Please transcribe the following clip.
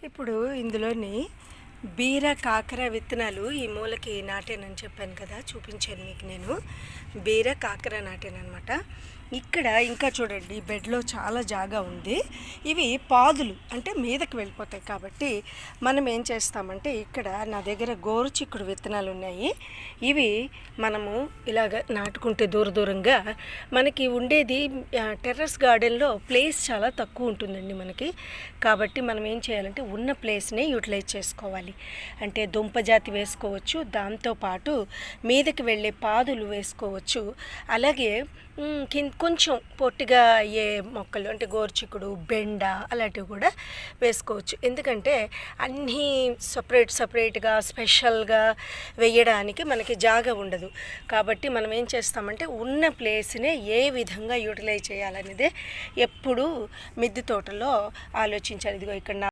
ఇప్పుడు ఇందులోని బీర కాకర విత్తనాలు ఈ మూలకి నాటానని చెప్పాను కదా, చూపించాను మీకు నేను. బీర కాకర నాటానమాట. ఇక్కడ ఇంకా చూడండి, బెడ్లో చాలా జాగా ఉంది. ఇవి పాదులు అంటే మీదకి వెళ్ళిపోతాయి కాబట్టి మనం ఏం చేస్తామంటే, ఇక్కడ నా దగ్గర గోరుచిక్కుడు విత్తనాలు ఉన్నాయి. ఇవి మనము ఇలాగ నాటుకుంటే దూరంగా మనకి ఉండేది టెర్రస్ గార్డెన్లో ప్లేస్ చాలా తక్కువ ఉంటుందండి మనకి. కాబట్టి మనం ఏం చేయాలంటే ఉన్న ప్లేస్ని యూటిలైజ్ చేసుకోవాలి. అంటే దుంప జాతి వేసుకోవచ్చు, దాంతోపాటు మీదకి వెళ్ళే పాదులు వేసుకోవచ్చు. అలాగే కొంచెం పొట్టిగా అయ్యే మొక్కలు అంటే గోరుచిక్కుడు, బెండ అలాంటివి కూడా వేసుకోవచ్చు. ఎందుకంటే అన్నీ సపరేట్గా స్పెషల్గా వేయడానికి మనకి జాగా ఉండదు. కాబట్టి మనం ఏం చేస్తామంటే ఉన్న ప్లేస్నే ఏ విధంగా యూటిలైజ్ చేయాలనేదే ఎప్పుడూ మిద్దె తోటలో ఆలోచించాలి. ఇదిగో ఇక్కడ